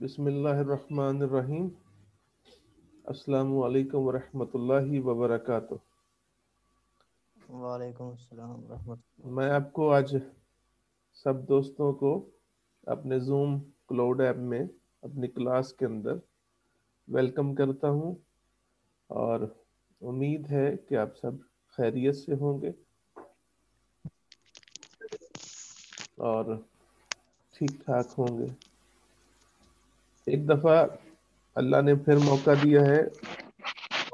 बिस्मिल्लाहिर्रहमानिर्रहीम। अस्सलामु अलैकुम वरहमतुल्लाहि वबरकातुह। वालेकुम अस्सलाम रहमतुल्लाह। मैं आपको आज सब दोस्तों को अपने जूम क्लाउड ऐप में अपनी क्लास के अंदर वेलकम करता हूं और उम्मीद है कि आप सब खैरियत से होंगे और ठीक ठाक होंगे। एक दफ़ा अल्लाह ने फिर मौका दिया है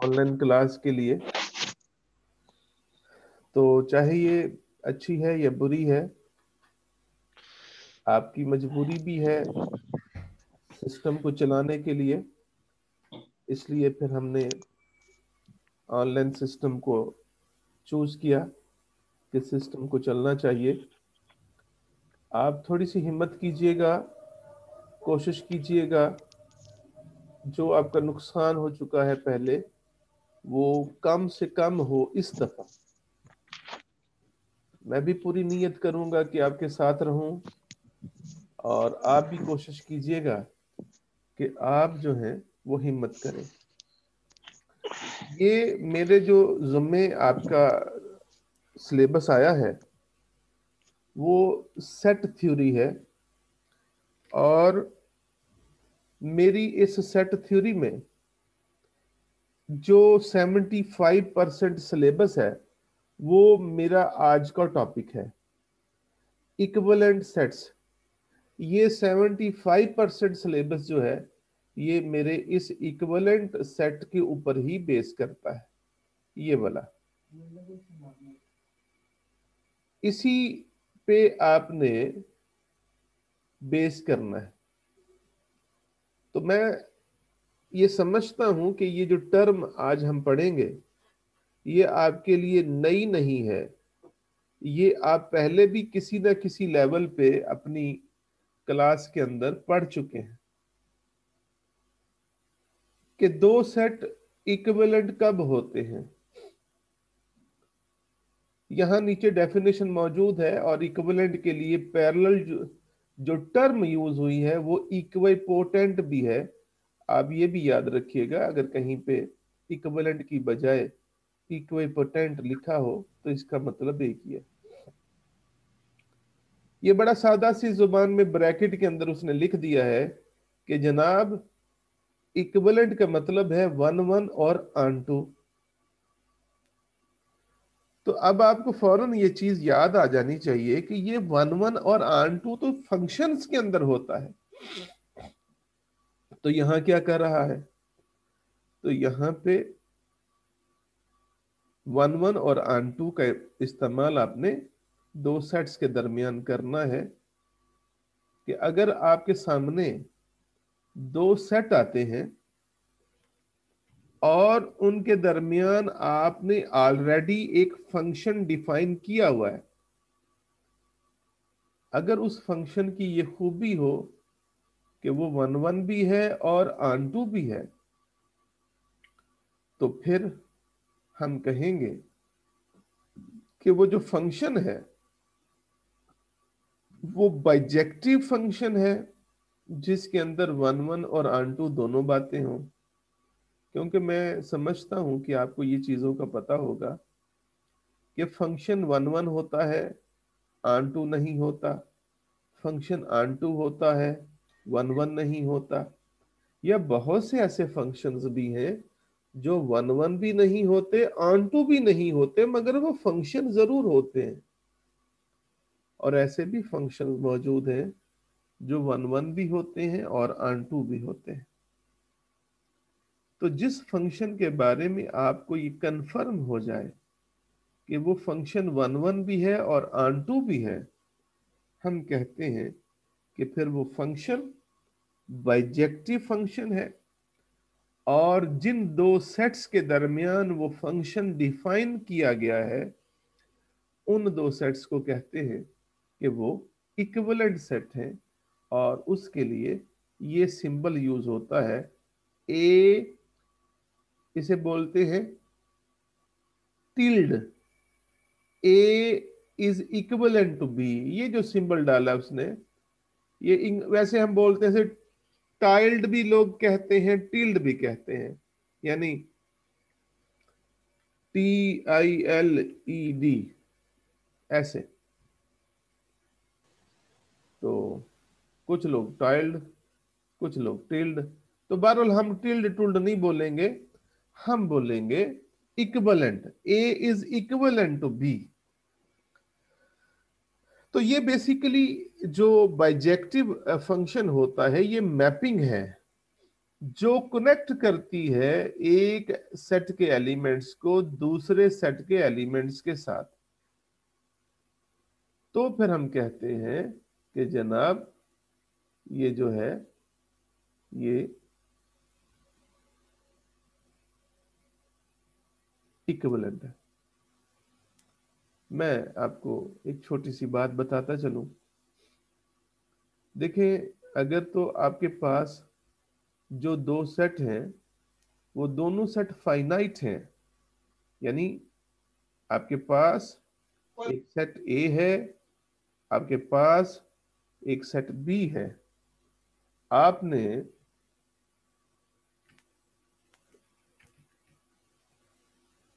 ऑनलाइन क्लास के लिए, तो चाहे ये अच्छी है या बुरी है, आपकी मजबूरी भी है सिस्टम को चलाने के लिए, इसलिए फिर हमने ऑनलाइन सिस्टम को चूज किया कि सिस्टम को चलना चाहिए। आप थोड़ी सी हिम्मत कीजिएगा, कोशिश कीजिएगा, जो आपका नुकसान हो चुका है पहले वो कम से कम हो इस दफा। मैं भी पूरी नीयत करूंगा कि आपके साथ रहूं और आप भी कोशिश कीजिएगा कि आप जो हैं वो हिम्मत करें। ये मेरे जो ज़ुम्मे आपका सिलेबस आया है वो सेट थ्योरी है और मेरी इस सेट थ्योरी में जो 75% सिलेबस है वो मेरा आज का टॉपिक है इक्विवेलेंट सेट्स। ये 75% सिलेबस जो है ये मेरे इस इक्विवेलेंट सेट के ऊपर ही बेस करता है। ये वाला इसी पे आपने बेस करना है। तो मैं ये समझता हूं कि ये जो टर्म आज हम पढ़ेंगे ये आपके लिए नई नहीं है, ये आप पहले भी किसी न किसी लेवल पे अपनी क्लास के अंदर पढ़ चुके हैं कि दो सेट इक्विवेलेंट कब होते हैं। यहां नीचे डेफिनेशन मौजूद है और इक्विवेलेंट के लिए पैरेलल जो टर्म यूज हुई है वो इक्विपोटेंट भी है। आप ये भी याद रखिएगा, अगर कहीं पे इक्विवेलेंट की बजाय इक्विपोटेंट लिखा हो तो इसका मतलब एक ही है। ये बड़ा सादा सी जुबान में ब्रैकेट के अंदर उसने लिख दिया है कि जनाब इक्विवेलेंट का मतलब है वन वन और ऑन टू। तो अब आपको फौरन ये चीज याद आ जानी चाहिए कि ये वन वन और ऑन टू तो फंक्शंस के अंदर होता है। तो यहां क्या कर रहा है, तो यहां पे वन वन और ऑन टू का इस्तेमाल आपने दो सेट्स के दरमियान करना है कि अगर आपके सामने दो सेट आते हैं और उनके दरमियान आपने ऑलरेडी एक फंक्शन डिफाइन किया हुआ है, अगर उस फंक्शन की ये खूबी हो कि वो वन वन भी है और ऑन टू भी है, तो फिर हम कहेंगे कि वो जो फंक्शन है वो बाइजेक्टिव फंक्शन है जिसके अंदर वन वन और ऑन टू दोनों बातें हों। क्योंकि मैं समझता हूं कि आपको ये चीजों का पता होगा कि फंक्शन वन वन होता है, ऑन टू नहीं होता, फंक्शन ऑन टू होता है, वन वन नहीं होता, या बहुत से ऐसे फंक्शंस भी हैं जो वन वन भी नहीं होते, ऑन टू भी नहीं होते, मगर वो फंक्शन जरूर होते हैं। और ऐसे भी फंक्शन मौजूद हैं जो वन वन भी होते हैं और ऑन टू भी होते हैं। तो जिस फंक्शन के बारे में आपको ये कंफर्म हो जाए कि वो फंक्शन वन वन भी है और ऑन टू भी है, हम कहते हैं कि फिर वो फंक्शन बाइजेक्टिव फंक्शन है। और जिन दो सेट्स के दरमियान वो फंक्शन डिफाइन किया गया है उन दो सेट्स को कहते हैं कि वो इक्विवेलेंट सेट हैं। और उसके लिए ये सिंबल यूज होता है ए, इसे बोलते हैं tilde. A is equivalent to B, ये जो सिंबल डाला उसने, ये वैसे हम बोलते हैं टाइल्ड भी लोग कहते हैं, टिल्ड भी कहते हैं, यानी TILED ऐसे। तो कुछ लोग टाइल्ड, कुछ लोग टिल्ड। तो बहरहाल हम टिल्ड टुल्ड नहीं बोलेंगे, हम बोलेंगे equivalent. A is equivalent to B. तो ये बेसिकली जो बाइजेक्टिव फंक्शन होता है, ये मैपिंग है जो कनेक्ट करती है एक सेट के एलिमेंट्स को दूसरे सेट के एलिमेंट्स के साथ। तो फिर हम कहते हैं कि जनाब ये जो है ये इक्विवेलेंट है। मैं आपको एक छोटी सी बात बताता चलूं। देखें, अगर तो आपके पास जो दो सेट हैं वो दोनों सेट फाइनाइट हैं, यानी आपके पास एक सेट ए है, आपके पास एक सेट बी है। आपने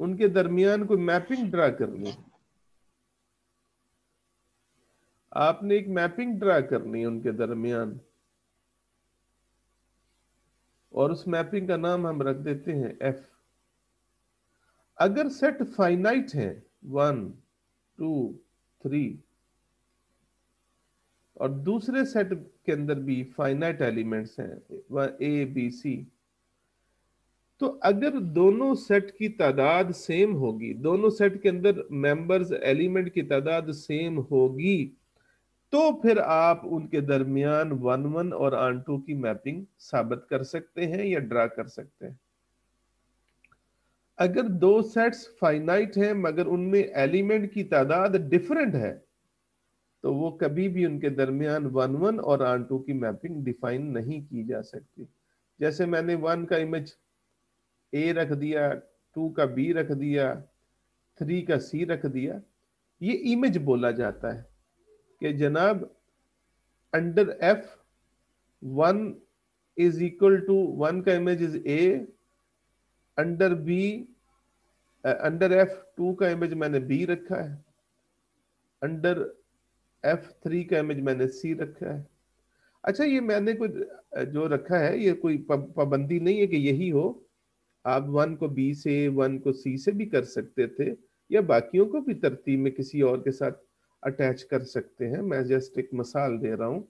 उनके दरमियान कोई मैपिंग ड्रा करनी है, आपने एक मैपिंग ड्रा करनी है उनके दरमियान, और उस मैपिंग का नाम हम रख देते हैं एफ। अगर सेट फाइनाइट है 1 2 3 और दूसरे सेट के अंदर भी फाइनाइट एलिमेंट्स हैं ए बी सी, तो अगर दोनों सेट की तादाद सेम होगी, दोनों सेट के अंदर मेंबर्स एलिमेंट की तादाद सेम होगी, तो फिर आप उनके दरमियान 1 1 और ऑन टू की मैपिंग साबित कर सकते हैं या ड्रा कर सकते हैं। अगर दो सेट्स फाइनाइट हैं मगर उनमें एलिमेंट की तादाद डिफरेंट है, तो वो कभी भी उनके दरमियान 1 1 और ऑन टू की मैपिंग डिफाइन नहीं की जा सकती। जैसे मैंने 1 का इमेज ए रख दिया, 2 का बी रख दिया, 3 का सी रख दिया, ये इमेज बोला जाता है कि जनाब under F 1 is equal to 1 का image is A, under B under F 2 का इमेज मैंने बी रखा है, अंडर F3 का इमेज मैंने सी रखा है। अच्छा, ये मैंने कुछ जो रखा है ये कोई पाबंदी नहीं है कि यही हो। आप 1 को बी से 1 को सी से भी कर सकते थे, या बाकियों को भी तरतीब में किसी और के साथ अटैच कर सकते हैं। मैं जस्ट एक मिसाल दे रहा हूं।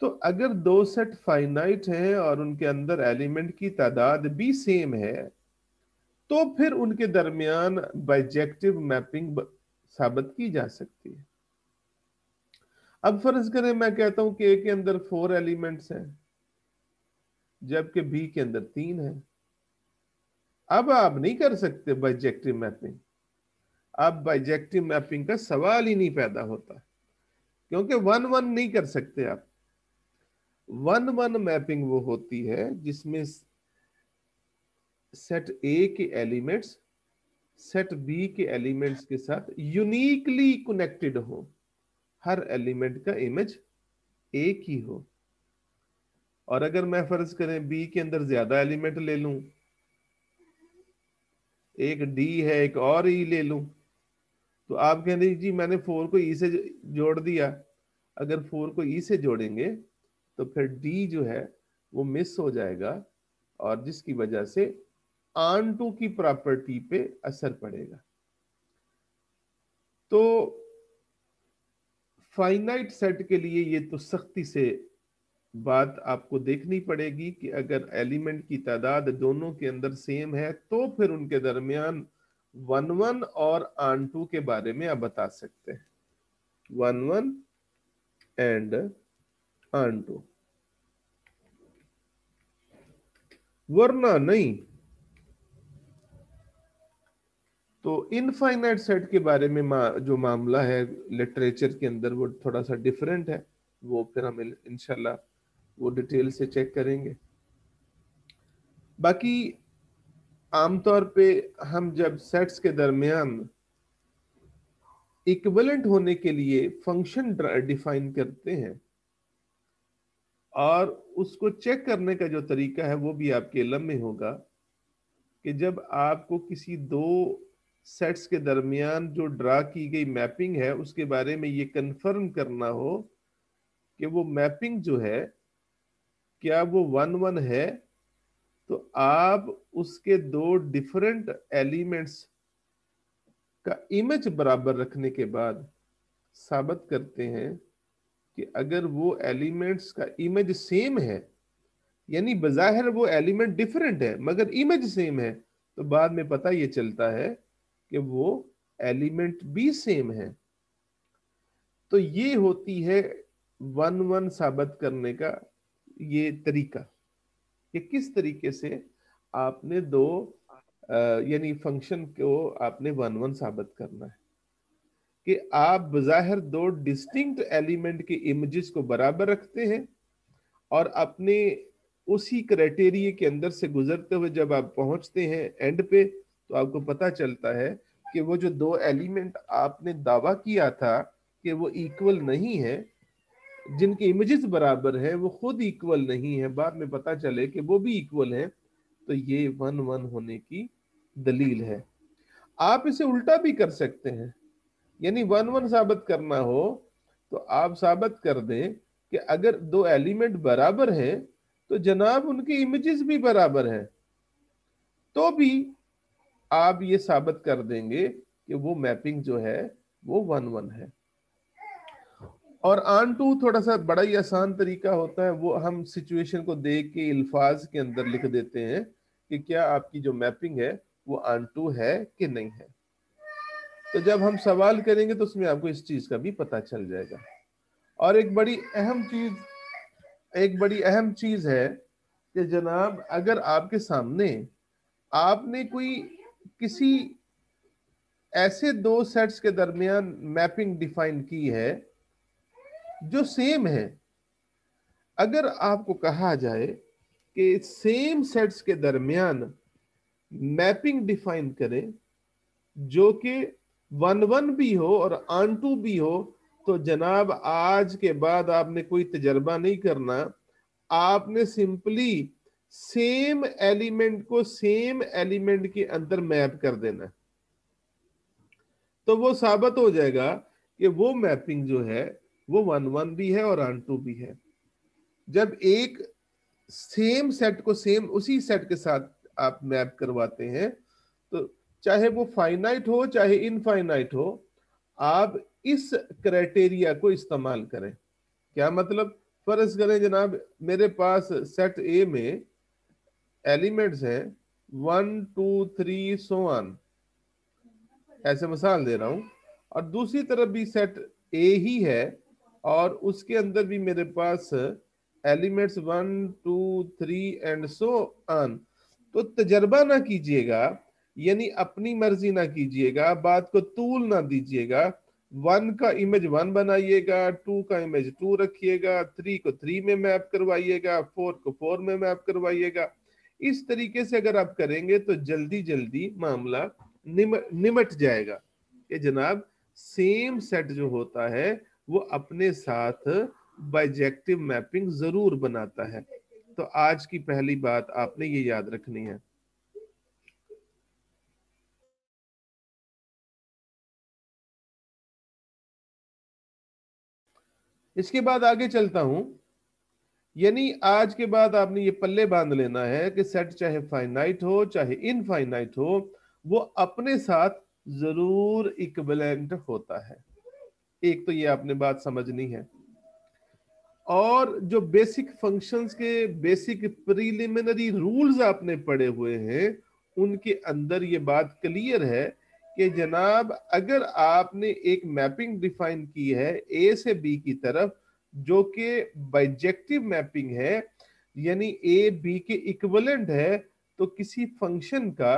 तो अगर दो सेट फाइनाइट हैं और उनके अंदर एलिमेंट की तादाद भी सेम है, तो फिर उनके दरमियान बाइजेक्टिव मैपिंग साबित की जा सकती है। अब फर्ज करें मैं कहता हूं कि ए के अंदर 4 एलिमेंट्स हैं जबकि बी के अंदर 3 है। अब आप नहीं कर सकते बाइजेक्टिव मैपिंग। अब बाइजेक्टिव मैपिंग का सवाल ही नहीं पैदा होता, क्योंकि 1 1 नहीं कर सकते आप। 1 1 मैपिंग वो होती है जिसमें सेट ए के एलिमेंट्स सेट बी के एलिमेंट्स के साथ यूनिकली कनेक्टेड हो, हर एलिमेंट का इमेज एक ही हो। और अगर मैं फर्ज करें बी के अंदर ज्यादा एलिमेंट ले लूं, एक डी है एक और ई ले लूं, तो आप कह रहे जी मैंने 4 को ई से जोड़ दिया। अगर 4 को ई से जोड़ेंगे तो फिर डी जो है वो मिस हो जाएगा, और जिसकी वजह से ऑन टू की प्रॉपर्टी पे असर पड़ेगा। तो फाइनाइट सेट के लिए ये तो सख्ती से बात आपको देखनी पड़ेगी कि अगर एलिमेंट की तादाद दोनों के अंदर सेम है तो फिर उनके दरमियान 1 1 और ऑन टू के बारे में आप बता सकते हैं, 1 1 एंड ऑन टू, वरना नहीं। तो इनफाइनाइट सेट के बारे में जो मामला है लिटरेचर के अंदर वो थोड़ा सा डिफरेंट है, वो फिर हम इंशाल्लाह वो डिटेल से चेक करेंगे। बाकी आमतौर पे हम जब सेट्स के दरमियान इक्विवेलेंट होने के लिए फंक्शन डिफाइन करते हैं, और उसको चेक करने का जो तरीका है वो भी आपके इल्म में होगा कि जब आपको किसी दो सेट्स के दरमियान जो ड्रा की गई मैपिंग है उसके बारे में ये कंफर्म करना हो कि वो मैपिंग जो है क्या वो वन वन है, तो आप उसके दो डिफरेंट एलिमेंट्स का इमेज बराबर रखने के बाद साबित करते हैं कि अगर वो एलिमेंट्स का इमेज सेम है, यानी बज़ाहिर वो एलिमेंट डिफरेंट है मगर इमेज सेम है, तो बाद में पता ये चलता है कि वो एलिमेंट भी सेम है। तो ये होती है वन वन साबित करने का ये तरीका कि किस तरीके से आपने दो यानी फंक्शन को आपने वन वन साबित करना है कि आप बज़ाहिर दो डिस्टिंक्ट एलिमेंट के इमेजेस को बराबर रखते हैं और अपने उसी क्राइटेरिया के अंदर से गुजरते हुए जब आप पहुंचते हैं एंड पे, तो आपको पता चलता है कि वो जो दो एलिमेंट आपने दावा किया था कि वो इक्वल नहीं है, जिनके इमेजेस बराबर हैं वो खुद इक्वल नहीं है, बाद में पता चले कि वो भी इक्वल हैं, तो ये वन वन होने की दलील है। आप इसे उल्टा भी कर सकते हैं, यानी वन वन साबित करना हो तो आप साबित कर दें कि अगर दो एलिमेंट बराबर हैं तो जनाब उनके इमेजेस भी बराबर हैं, तो भी आप ये साबित कर देंगे कि वो मैपिंग जो है वो वन वन है। और ऑन टू थोड़ा सा बड़ा ही आसान तरीका होता है, वो हम सिचुएशन को देख के अल्फाज के अंदर लिख देते हैं कि क्या आपकी जो मैपिंग है वो ऑन टू है कि नहीं है। तो जब हम सवाल करेंगे तो उसमें आपको इस चीज का भी पता चल जाएगा। और एक बड़ी अहम चीज है कि जनाब अगर आपके सामने आपने कोई किसी ऐसे दो सेट्स के दरमियान मैपिंग डिफाइन की है जो सेम है, अगर आपको कहा जाए कि सेम सेट्स के दरमियान मैपिंग डिफाइन करें जो कि वन वन भी हो और ऑन टू भी हो, तो जनाब आज के बाद आपने कोई तजर्बा नहीं करना, आपने सिंपली सेम एलिमेंट को सेम एलिमेंट के अंदर मैप कर देना, तो वो साबित हो जाएगा कि वो मैपिंग जो है वो वन वन भी है और ऑन टू भी है। जब एक सेम सेट को सेम उसी सेट के साथ आप मैप करवाते हैं, तो चाहे वो फाइनाइट हो चाहे इनफाइनाइट हो, आप इस क्राइटेरिया को इस्तेमाल करें। क्या मतलब, फर्ज करें जनाब मेरे पास सेट ए में एलिमेंट्स हैं 1 2 3 सो ऑन, ऐसे मिसाल दे रहा हूं, और दूसरी तरफ भी सेट ए ही है और उसके अंदर भी मेरे पास एलिमेंट्स 1 2 3 एंड सो ऑन। तो तजर्बा ना कीजिएगा, यानी अपनी मर्जी ना कीजिएगा, बात को तूल ना दीजिएगा। वन का इमेज वन बनाइएगा, टू का इमेज टू रखिएगा, थ्री को थ्री में मैप करवाइएगा, फोर को फोर में मैप करवाइएगा। इस तरीके से अगर आप करेंगे तो जल्दी जल्दी मामला निमट जाएगा कि जनाब सेम सेट जो होता है वो अपने साथ बाइजेक्टिव मैपिंग जरूर बनाता है। तो आज की पहली बात आपने ये याद रखनी है। इसके बाद आगे चलता हूं, यानी आज के बाद आपने ये पल्ले बांध लेना है कि सेट चाहे फाइनाइट हो चाहे इनफाइनाइट हो, वो अपने साथ जरूर इक्विवेलेंट होता है। एक तो ये आपने बात समझनी है। और जो बेसिक फंक्शंस के बेसिक प्रीलिमिनरी रूल्स आपने पढ़े हुए हैं उनके अंदर ये बात क्लियर है कि जनाब अगर आपने एक मैपिंग डिफाइन की है ए से बी की तरफ जो कि बाइजेक्टिव मैपिंग है, यानी ए बी के इक्विवेलेंट है, तो किसी फंक्शन का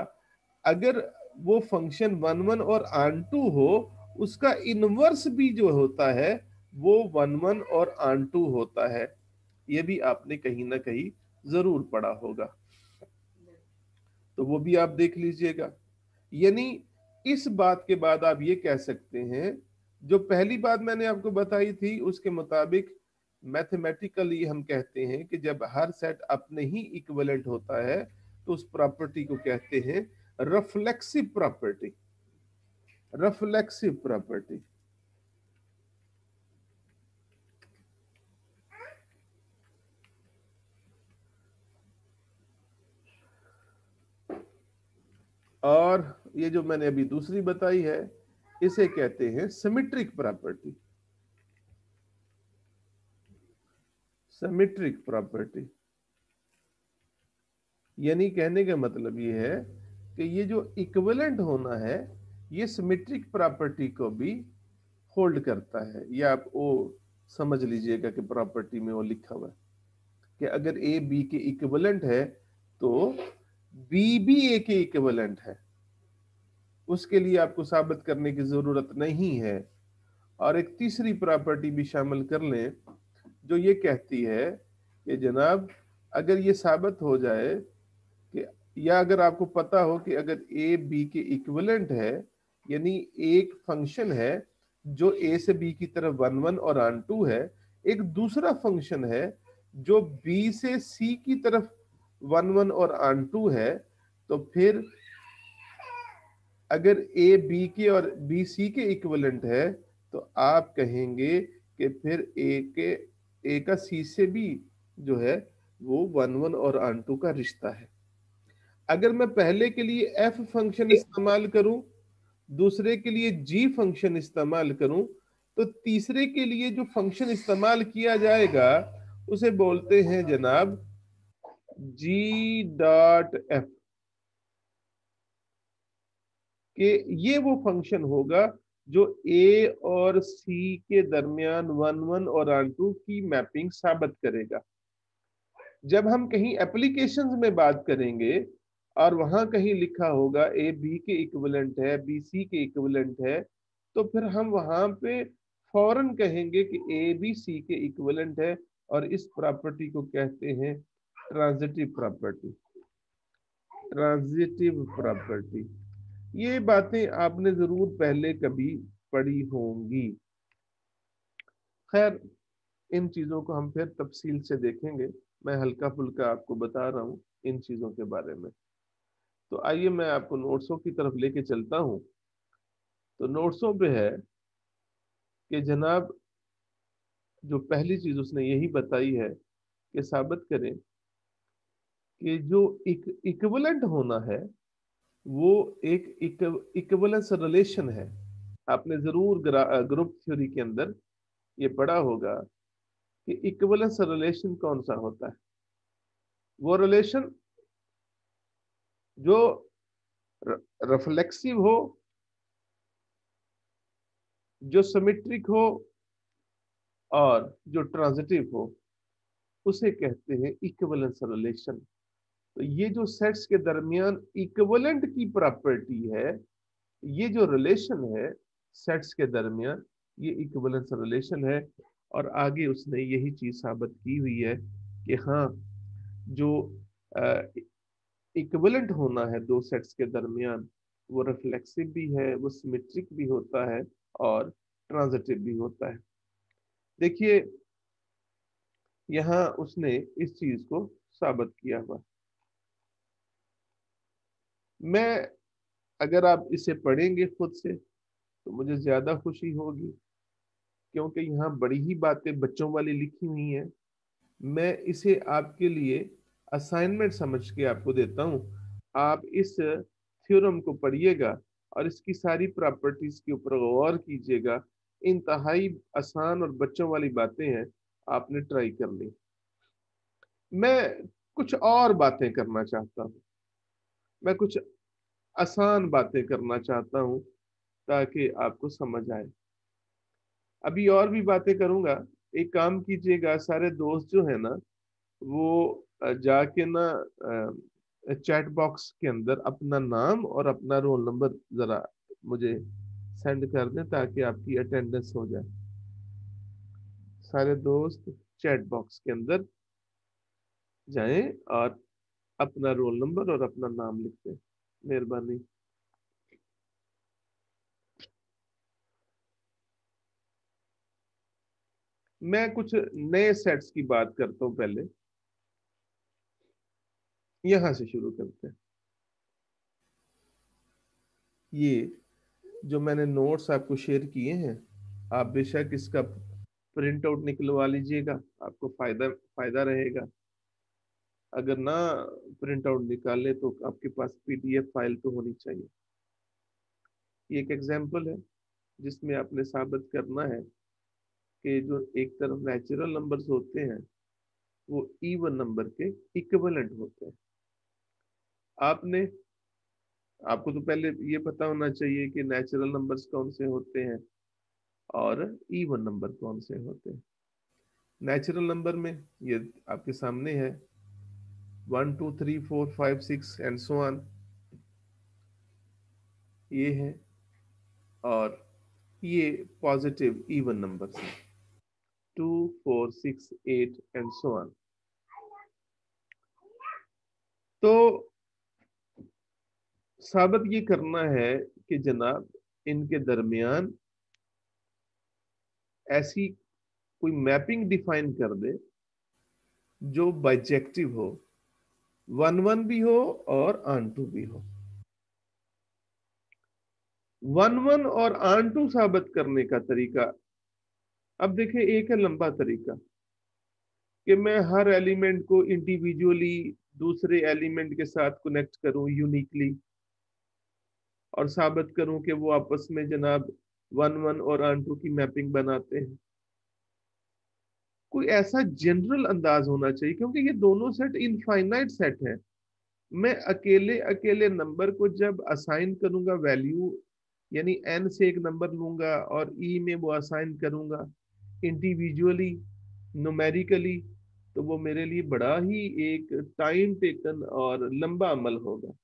अगर वो फंक्शन वन वन और ऑन टू हो, उसका इनवर्स भी जो होता है वो वन वन और ऑन टू होता है। ये भी आपने कहीं ना कहीं जरूर पढ़ा होगा, तो वो भी आप देख लीजिएगा। यानी इस बात के बाद आप ये कह सकते हैं, जो पहली बात मैंने आपको बताई थी उसके मुताबिक मैथमेटिकली हम कहते हैं कि जब हर सेट अपने ही इक्विवेलेंट होता है तो उस प्रॉपर्टी को कहते हैं रिफ्लेक्सिव प्रॉपर्टी। Reflexive property. और ये जो मैंने अभी दूसरी बताई है इसे कहते हैं सिमेट्रिक प्रॉपर्टी। सिमेट्रिक प्रॉपर्टी यानी कहने का मतलब ये है कि ये जो इक्विवेलेंट होना है ये सिमेट्रिक प्रॉपर्टी को भी होल्ड करता है। ये आप वो समझ लीजिएगा कि प्रॉपर्टी में वो लिखा हुआ है कि अगर ए बी के इक्विवेलेंट है तो बी भी ए के इक्विवेलेंट है। उसके लिए आपको साबित करने की जरूरत नहीं है। और एक तीसरी प्रॉपर्टी भी शामिल कर लें जो ये कहती है कि जनाब अगर ये साबित हो जाए कि या अगर आपको पता हो कि अगर ए बी के इक्विवेलेंट है यानी एक फंक्शन है जो ए से बी की तरफ 1 1 और ऑन 2 है, एक दूसरा फंक्शन है जो बी से सी की तरफ 1 1 और ऑन 2 है, तो फिर अगर ए बी के और बी सी के इक्विवेलेंट है तो आप कहेंगे कि फिर ए का सी से भी जो है वो 1 1 और ऑन 2 का रिश्ता है। अगर मैं पहले के लिए एफ फंक्शन इस्तेमाल करूं, दूसरे के लिए जी फंक्शन इस्तेमाल करूं, तो तीसरे के लिए जो फंक्शन इस्तेमाल किया जाएगा उसे बोलते हैं जनाब जी डॉट एफ। कि ये वो फंक्शन होगा जो ए और सी के दरमियान 1 1 और ऑन 2 की मैपिंग साबित करेगा। जब हम कहीं एप्लीकेशंस में बात करेंगे और वहां कहीं लिखा होगा ए बी के इक्विवेलेंट है, बी सी के इक्विवेलेंट है, तो फिर हम वहां पे फौरन कहेंगे कि ए बी सी के इक्विवेलेंट है। और इस प्रॉपर्टी को कहते हैं ट्रांजिटिव प्रॉपर्टी। Transitive property. ये बातें आपने जरूर पहले कभी पढ़ी होंगी। खैर इन चीजों को हम फिर तफसील से देखेंगे। मैं हल्का फुल्का आपको बता रहा हूँ इन चीजों के बारे में। तो आइए मैं आपको नोट्सों की तरफ लेके चलता हूँ। तो नोट्सों पे है कि जनाब जो पहली चीज उसने यही बताई है कि साबित करें कि जो इक्विवेलेंट होना है वो एक इक्विवेलेंस रिलेशन है। आपने जरूर ग्रुप थ्योरी के अंदर ये पढ़ा होगा कि इक्विवेलेंस रिलेशन कौन सा होता है। वो रिलेशन जो रिफ्लेक्सिव हो, जो सिमेट्रिक हो और जो ट्रांजिटिव हो, उसे कहते हैं इक्विवेलेंस रिलेशन। तो ये जो सेट्स के दरमियान इक्विवेलेंट की प्रॉपर्टी है, ये जो रिलेशन है सेट्स के दरमियान, ये इक्विवेलेंस रिलेशन है। और आगे उसने यही चीज साबित की हुई है कि हाँ जो इक्विवेलेंट होना है दो सेट्स के दरमियान वो रिफ्लेक्सिव भी है, वो सिमेट्रिक भी होता है और ट्रांजिटिव भी होता है। देखिए यहां उसने इस चीज को साबित किया हुआ। मैं अगर आप इसे पढ़ेंगे खुद से तो मुझे ज्यादा खुशी होगी क्योंकि यहाँ बड़ी ही बातें बच्चों वाली लिखी हुई हैं। मैं इसे आपके लिए असाइनमेंट समझ के आपको देता हूँ। आप इस थ्योरम को पढ़िएगा और इसकी सारी प्रॉपर्टीज के ऊपर गौर कीजिएगा। इंतहाई आसान और बच्चों वाली बातें हैं, आपने ट्राई कर ली। मैं कुछ और बातें करना चाहता हूँ, मैं कुछ आसान बातें करना चाहता हूँ ताकि आपको समझ आए। अभी और भी बातें करूंगा। एक काम कीजिएगा, सारे दोस्त जो है ना वो जाके ना चैट बॉक्स के अंदर अपना नाम और अपना रोल नंबर जरा मुझे सेंड कर दें ताकि आपकी अटेंडेंस हो जाए। सारे दोस्त चैट बॉक्स के अंदर जाएं और अपना रोल नंबर और अपना नाम लिख दें, मेहरबानी। मैं कुछ नए सेट्स की बात करता हूं, पहले यहां से शुरू करते हैं। ये जो मैंने नोट्स आपको शेयर किए हैं, आप बेशक इसका प्रिंट आउट निकलवा लीजिएगा, आपको फायदा फायदा रहेगा। अगर ना प्रिंट आउट निकाले तो आपके पास पीडीएफ फाइल तो होनी चाहिए। ये एक एग्जांपल है जिसमें आपने साबित करना है कि जो एक तरफ नेचुरल नंबर्स होते हैं वो इवन नंबर के इक्विवेलेंट होते हैं। आपने आपको तो पहले ये पता होना चाहिए कि नेचुरल नंबर्स कौन से होते हैं और इवन नंबर कौन से होते हैं। नेचुरल नंबर में ये आपके सामने है 1 2 3 4 5 6 एंड सो ऑन, ये है। और ये पॉजिटिव इवन नंबर्स हैं, 2 4 6 8 एंड सो ऑन। तो साबित ये करना है कि जनाब इनके दरमियान ऐसी कोई मैपिंग डिफाइन कर दे जो बाइजेक्टिव हो, 1 1 भी हो और ऑन टू भी हो। 1 1 और ऑन टू साबित करने का तरीका, अब देखिए, एक है लंबा तरीका कि मैं हर एलिमेंट को इंडिविजुअली दूसरे एलिमेंट के साथ कनेक्ट करूं यूनिकली और साबित करूं कि वो आपस में जनाब 1 1 और ऑन टू की मैपिंग बनाते हैं। कोई ऐसा जनरल अंदाज होना चाहिए, क्योंकि ये दोनों सेट इनफाइनाइट सेट है। मैं अकेले अकेले नंबर को जब असाइन करूंगा वैल्यू, यानी एन से एक नंबर लूंगा और ई में वो असाइन करूंगा इंडिविजुअली न्यूमेरिकली, तो वो मेरे लिए बड़ा ही एक टाइम टेकन और लंबा अमल होगा।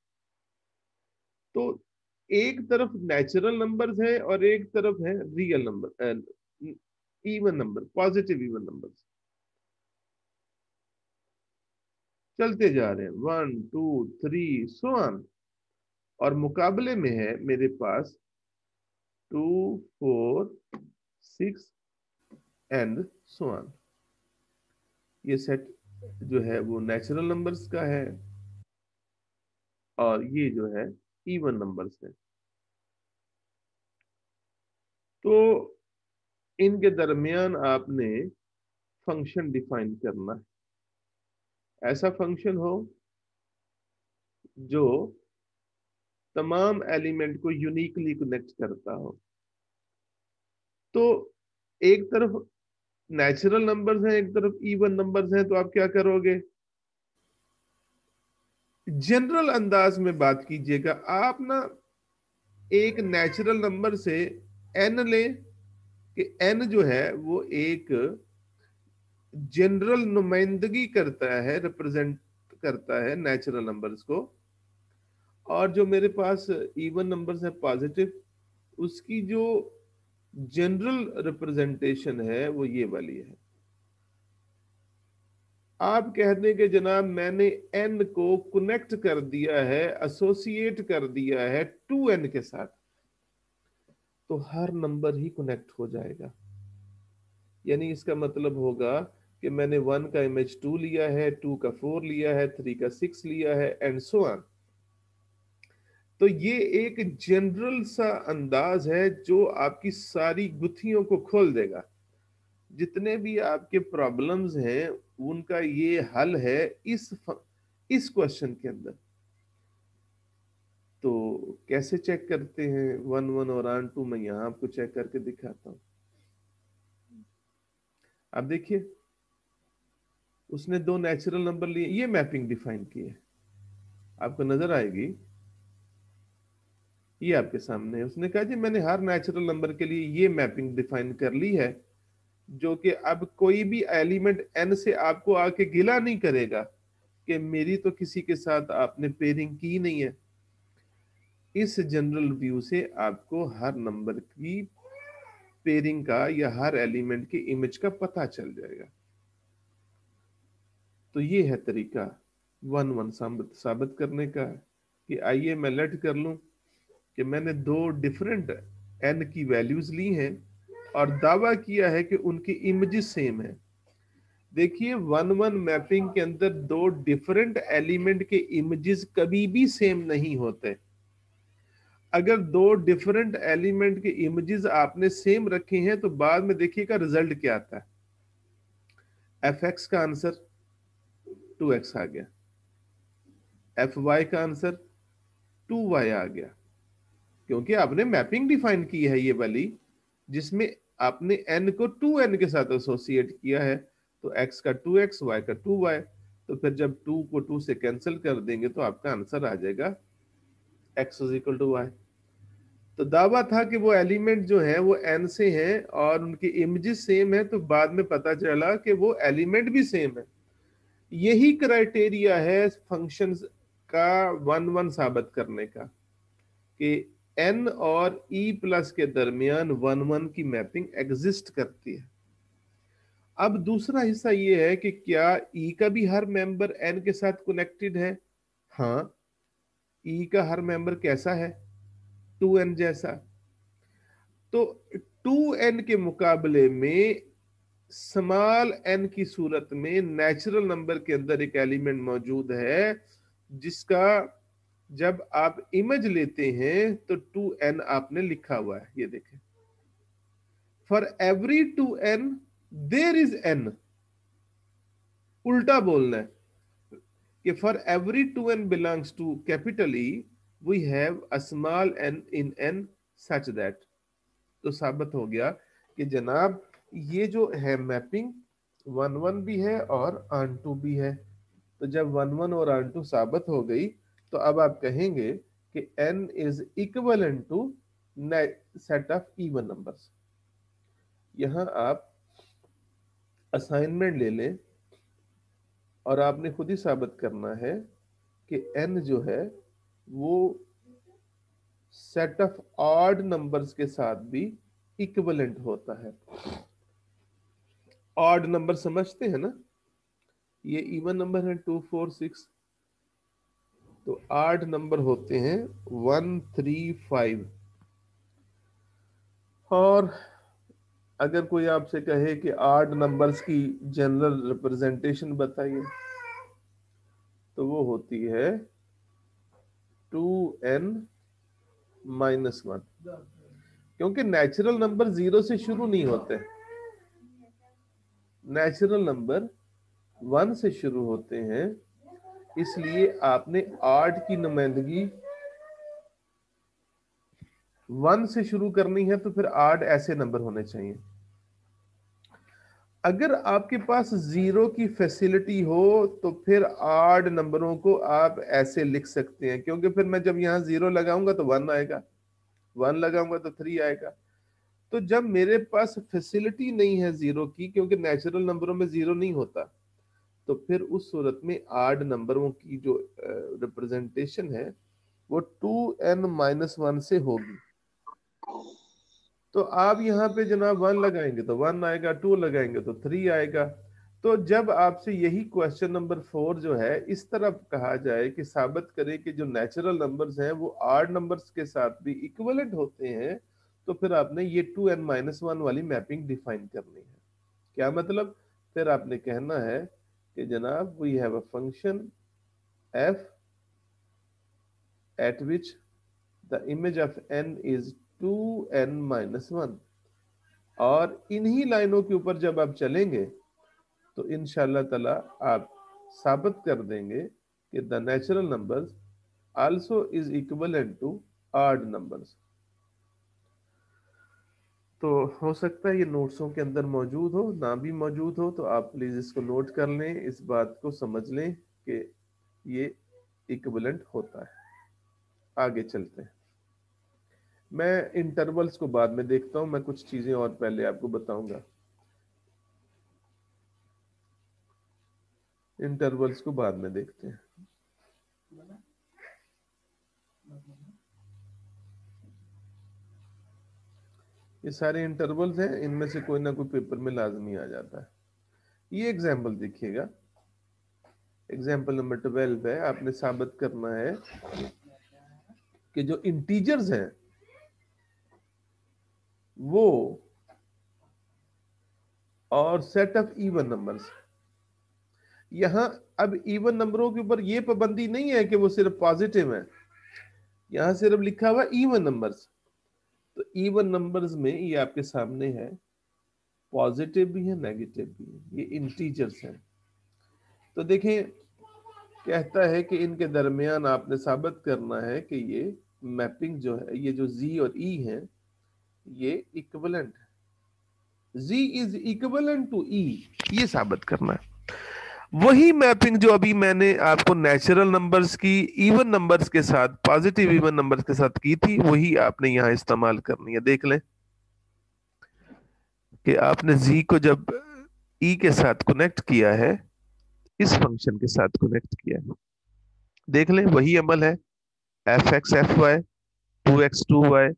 तो एक तरफ नेचुरल नंबर्स है और एक तरफ है real number, even number, positive even numbers चलते जा रहे हैं 1 2 3 सो ऑन। और मुकाबले में है मेरे पास 2 4 6 एंड सो ऑन। ये सेट जो है वो नेचुरल नंबर्स का है और ये जो है इवन नंबर्स है। तो इनके दरमियान आपने फंक्शन डिफाइन करना है, ऐसा फंक्शन हो जो तमाम एलिमेंट को यूनिकली कनेक्ट करता हो। तो एक तरफ नेचुरल नंबर्स हैं, एक तरफ इवन नंबर्स हैं, तो आप क्या करोगे? जनरल अंदाज में बात कीजिएगा। आप ना एक नेचुरल नंबर से एन लें कि एन जो है वो एक जनरल नुमाइंदगी करता है, रिप्रेजेंट करता है नेचुरल नंबर्स को। और जो मेरे पास इवन नंबर्स है पॉजिटिव, उसकी जो जनरल रिप्रेजेंटेशन है वो ये वाली है। आप कह दें कि जनाब मैंने एन को कनेक्ट कर दिया है, एसोसिएट कर दिया है 2n के साथ, तो हर नंबर ही कनेक्ट हो जाएगा। यानी इसका मतलब होगा कि मैंने 1 का इमेज 2 लिया है, 2 का 4 लिया है, 3 का 6 लिया है एंड सो ऑन। तो ये एक जनरल सा अंदाज है जो आपकी सारी गुत्थियों को खोल देगा। जितने भी आपके प्रॉब्लम्स हैं उनका ये हल है इस क्वेश्चन के अंदर। तो कैसे चेक करते हैं 1 1 और ऑन टू, मैं यहां आपको चेक करके दिखाता हूं। आप देखिए, उसने दो नेचुरल नंबर लिए, ये मैपिंग डिफाइन की है, आपको नजर आएगी। ये आपके सामने है। उसने कहा जी मैंने हर नेचुरल नंबर के लिए ये मैपिंग डिफाइन कर ली है, जो कि अब कोई भी एलिमेंट एन से आपको आके गिला नहीं करेगा कि मेरी तो किसी के साथ आपने पेयरिंग की नहीं है। इस जनरल व्यू से आपको हर नंबर की पेयरिंग का या हर एलिमेंट की इमेज का पता चल जाएगा। तो ये है तरीका 1 1 साबित करने का। कि आइए मैं लेट कर लूं कि मैंने दो डिफरेंट एन की वैल्यूज ली हैं और दावा किया है कि उनकी इमेजेस सेम है। देखिए 1-1 मैपिंग के अंदर दो डिफरेंट एलिमेंट के इमेजेस कभी भी सेम नहीं होते। अगर दो डिफरेंट एलिमेंट के इमेजेस आपने सेम रखे हैं तो बाद में देखिएगा रिजल्ट क्या आता है। एफ एक्स का आंसर 2x आ गया, एफ वाई का आंसर 2y आ गया, क्योंकि आपने मैपिंग डिफाइन की है ये वाली, जिसमें आपने n को 2n के साथ एसोसिएट किया है। तो x का 2x, y का 2y। तो फिर जब 2 को 2 से कैंसिल कर देंगे तो आपका आंसर आ जाएगा x is equal to y। तो दावा था कि वो एलिमेंट जो है वो n से हैं और उनकी इमेजेस सेम है, तो बाद में पता चला कि वो एलिमेंट भी सेम है। यही क्राइटेरिया है फंक्शंस का 1-1 साबित करने का, कि n और e प्लस के दरमियान 1-1 की मैपिंग एग्जिस्ट करती है। अब दूसरा हिस्सा ये है कि क्या e का भी हर मेंबर n के साथ कनेक्टेड है? हाँ, e का हर मेंबर कैसा है? 2n जैसा। तो 2n के मुकाबले में स्मॉल n की सूरत में नेचुरल नंबर के अंदर एक एलिमेंट मौजूद है जिसका जब आप इमेज लेते हैं तो 2n आपने लिखा हुआ है, ये देखें। For every 2n there is n। उल्टा बोलना है कि for every 2n belongs to capital E we have a small n in n such that. तो साबित हो गया कि जनाब ये जो है मैपिंग 1-1 भी है और ऑन-टू भी है। तो जब 1-1 और ऑन-टू साबित हो गई तो अब आप कहेंगे कि n is equivalent to set of even numbers. यहां आप असाइनमेंट ले लें और आपने खुद ही साबित करना है कि n जो है वो सेट ऑफ ऑड नंबर्स के साथ भी इक्विवेलेंट होता है। ऑड नंबर समझते हैं ना, ये इवन नंबर है 2, 4, 6। तो ऑड नंबर होते हैं 1, 3, 5। और अगर कोई आपसे कहे कि ऑड नंबर्स की जनरल रिप्रेजेंटेशन बताइए, तो वो होती है 2n-1, क्योंकि नेचुरल नंबर 0 से शुरू नहीं होते। नेचुरल नंबर 1 से शुरू होते हैं, इसलिए आपने ऑड की नुमाइंदगी 1 से शुरू करनी है, तो फिर ऑड ऐसे नंबर होने चाहिए। अगर आपके पास 0 की फैसिलिटी हो तो फिर ऑड नंबरों को आप ऐसे लिख सकते हैं, क्योंकि फिर मैं जब यहाँ 0 लगाऊंगा तो 1 आएगा, 1 लगाऊंगा तो 3 आएगा। तो जब मेरे पास फैसिलिटी नहीं है 0 की, क्योंकि नेचुरल नंबरों में 0 नहीं होता, तो फिर उस सूरत में ऑड नंबरों की जो रिप्रेजेंटेशन है वो 2n-1 से होगी। तो आप यहाँ पे जनाब 1 लगाएंगे तो 1 आएगा, 2 लगाएंगे तो 3 आएगा। तो जब आपसे यही क्वेश्चन नंबर 4 जो है इस तरफ कहा जाए कि साबित करें कि जो नेचुरल नंबर्स हैं वो ऑड नंबर्स के साथ भी इक्विवेलेंट होते हैं, तो फिर आपने ये 2n-1 वाली मैपिंग डिफाइन करनी है। क्या मतलब? फिर आपने कहना है कि जनाब we have a function f at which the image of n is 2n-1। और इन्हीं लाइनों के ऊपर जब आप चलेंगे तो इंशाल्लाह ताला आप साबित कर देंगे कि the natural numbers also is equivalent to odd numbers. तो हो सकता है ये नोट्सों के अंदर मौजूद हो, ना भी मौजूद हो तो आप प्लीज इसको नोट कर लें, इस बात को समझ लें कि ये इक्विवेलेंट होता है। आगे चलते हैं। मैं इंटरवल्स को बाद में देखता हूं, मैं कुछ चीजें और पहले आपको बताऊंगा। इंटरवल्स को बाद में देखते हैं। ये सारे इंटरवल्स हैं, इनमें से कोई ना कोई पेपर में लाजमी आ जाता है। ये एग्जाम्पल देखिएगा, एग्जाम्पल नंबर 12 है। आपने साबित करना है कि जो इंटीजर्स हैं वो और सेट ऑफ इवन नंबर्स। यहां अब इवन नंबरों के ऊपर ये पाबंदी नहीं है कि वो सिर्फ पॉजिटिव है, यहां सिर्फ लिखा हुआ इवन नंबर्स। तो इवन नंबर्स में ये आपके सामने है, पॉजिटिव भी है नेगेटिव भी है, ये इंटीजर्स हैं। तो देखें, कहता है कि इनके दरमियान आपने साबित करना है कि ये मैपिंग जो है, ये जो जी और ई है, ये इक्विवेलेंट है। जी इज इक्विवेलेंट टू ई, ये साबित करना है। वही मैपिंग जो अभी मैंने आपको नेचुरल नंबर्स की इवन नंबर्स के साथ, पॉजिटिव इवन नंबर्स के साथ की थी, वही आपने यहां इस्तेमाल करनी है। देख लें कि आपने जी को जब ई के साथ कनेक्ट किया है, इस फंक्शन के साथ कनेक्ट किया है, देख लें वही अमल है। F X F Y, two X two Y,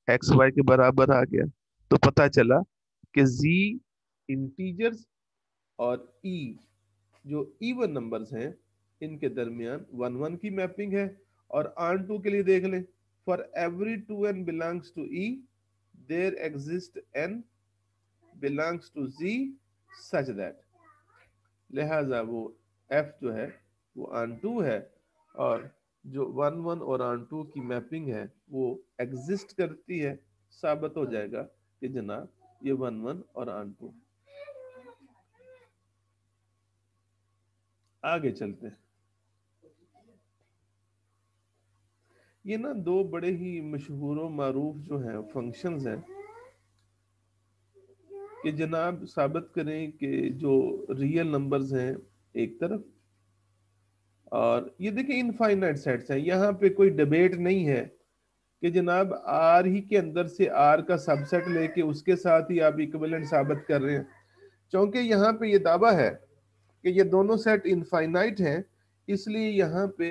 X Y के बराबर आ गया। तो पता चला कि जी इंटीजर्स और ई जो इवन नंबर्स हैं, इनके दरमियान वन वन की मैपिंग है। और आन टू के लिए देख लें, for every two N belongs to E there exist N belongs to G such that, लिहाजा वो एफ जो है वो आन टू है, और जो वन वन और आन टू की मैपिंग है वो एग्जिस्ट करती है। साबित हो जाएगा कि जनाब ये वन वन और आन टू। आगे चलते हैं। ये ना दो बड़े ही मशहूर और मारूफ जो हैं फंक्शंस हैं कि जनाब साबित करें कि जो रियल नंबर्स हैं एक तरफ, और ये देखिए इनफाइनाइट सेट्स हैं। यहाँ पे कोई डिबेट नहीं है कि जनाब आर ही के अंदर से आर का सबसेट लेके उसके साथ ही आप इक्विवेलेंट साबित कर रहे हैं, क्योंकि यहाँ पे ये दावा है कि ये दोनों सेट इनफाइनाइट हैं, इसलिए यहाँ पे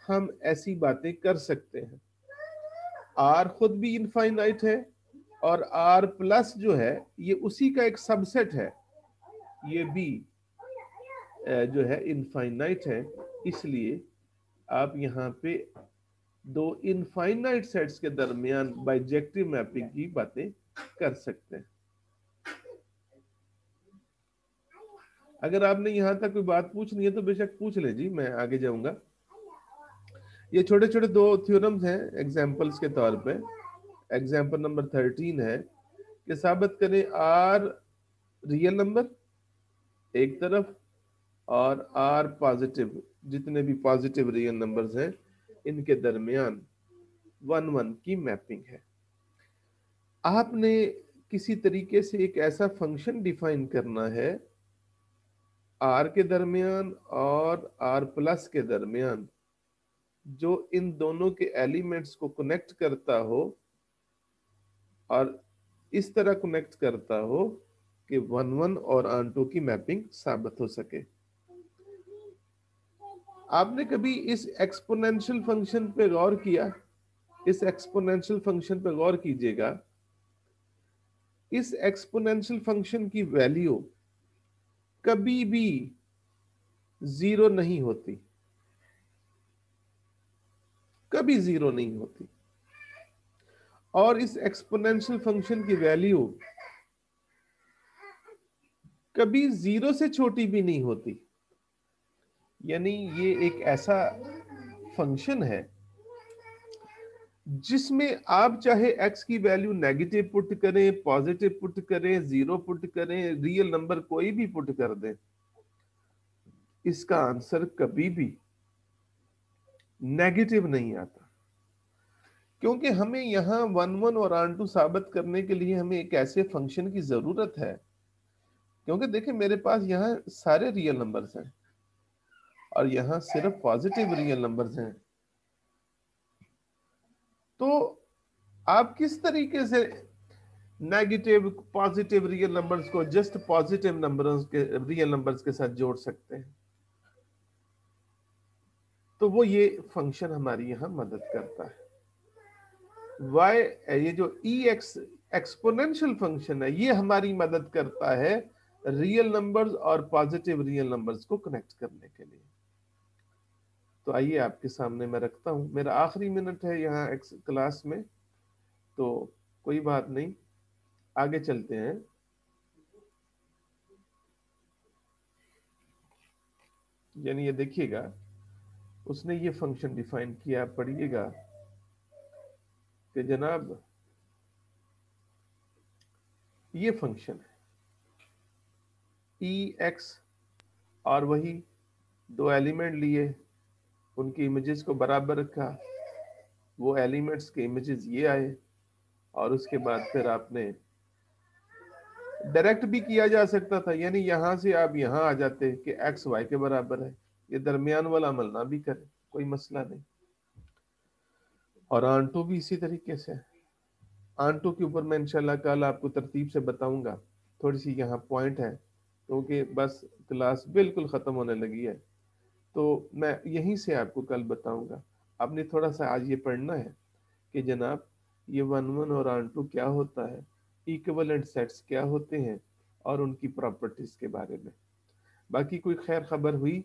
हम ऐसी बातें कर सकते हैं। आर खुद भी इनफाइनाइट है, और आर प्लस जो है ये उसी का एक सबसेट है, ये भी जो है इनफाइनाइट है। इसलिए आप यहाँ पे दो इनफाइनाइट सेट्स के दरमियान बाइजेक्टिव मैपिंग की बातें कर सकते हैं। अगर आपने यहां तक कोई बात पूछनी है तो बेशक पूछ ले जी, मैं आगे जाऊंगा। ये छोटे छोटे दो थ्योरम्स हैं एग्जाम्पल्स के तौर पे। एग्जाम्पल नंबर 13 है कि साबित करें आर रियल नंबर एक तरफ और आर पॉजिटिव, जितने भी पॉजिटिव रियल नंबर्स हैं इनके दरमियान वन वन की मैपिंग है। आपने किसी तरीके से एक ऐसा फंक्शन डिफाइन करना है आर के दरमियान और आर प्लस के दरमियान, जो इन दोनों के एलिमेंट्स को कनेक्ट करता हो और इस तरह कनेक्ट करता हो कि वन वन और आन टू की मैपिंग साबित हो सके। आपने कभी इस एक्सपोनेंशियल फंक्शन पे गौर किया? इस एक्सपोनेंशियल फंक्शन पे गौर कीजिएगा। इस एक्सपोनेंशियल फंक्शन की वैल्यू कभी भी जीरो नहीं होती, कभी जीरो नहीं होती। और इस एक्सपोनेंशियल फंक्शन की वैल्यू कभी जीरो से छोटी भी नहीं होती। यानी ये एक ऐसा फंक्शन है जिसमें आप चाहे x की वैल्यू नेगेटिव पुट करें, पॉजिटिव पुट करें, जीरो पुट करें, रियल नंबर कोई भी पुट कर दें, इसका आंसर कभी भी नेगेटिव नहीं आता। क्योंकि हमें यहां वन वन और आन टू साबित करने के लिए हमें एक ऐसे फंक्शन की जरूरत है, क्योंकि देखिए मेरे पास यहाँ सारे रियल नंबर्स हैं और यहाँ सिर्फ पॉजिटिव रियल नंबर्स हैं। तो आप किस तरीके से नेगेटिव पॉजिटिव रियल नंबर्स को जस्ट पॉजिटिव नंबर्स के रियल नंबर्स के साथ जोड़ सकते हैं? तो वो ये फंक्शन हमारी यहाँ मदद करता है। वाई, ये जो ई एक्स एक्सपोनेंशियल फंक्शन है, ये हमारी मदद करता है रियल नंबर्स और पॉजिटिव रियल नंबर्स को कनेक्ट करने के लिए। तो आइए आपके सामने मैं रखता हूं, मेरा आखिरी मिनट है यहाँ क्लास में, तो कोई बात नहीं, आगे चलते हैं। यानी ये देखिएगा, उसने ये फंक्शन डिफाइन किया, आप पढ़िएगा कि जनाब ये फंक्शन है ई एक्स, और वही दो एलिमेंट लिए, उनकी इमेजेस को बराबर रखा, वो एलिमेंट्स के इमेजेस ये आए, और उसके बाद फिर आपने डायरेक्ट भी किया जा सकता था, यानी यहां से आप यहां आ जाते कि एक्स वाई के बराबर है, ये दरमियान वाला अमल ना भी करे, कोई मसला नहीं। और आंटू भी इसी तरीके से। आंटू के ऊपर मैं इंशाल्लाह कल आपको तरतीब से बताऊंगा, थोड़ी सी यहाँ पॉइंट है, क्योंकि बस क्लास बिल्कुल ख़त्म होने लगी है, तो मैं यहीं से आपको कल बताऊंगा। आपने थोड़ा सा आज ये पढ़ना है कि जनाब ये वन वन और आंटू क्या होता है, इक्विवेलेंट सेट्स क्या होते हैं, और उनकी प्रॉपर्टीज के बारे में। बाकी कोई खैर खबर हुई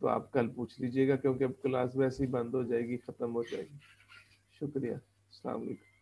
तो आप कल पूछ लीजिएगा, क्योंकि अब क्लास वैसे ही बंद हो जाएगी, ख़त्म हो जाएगी। शुक्रिया। अस्सलाम वालेकुम।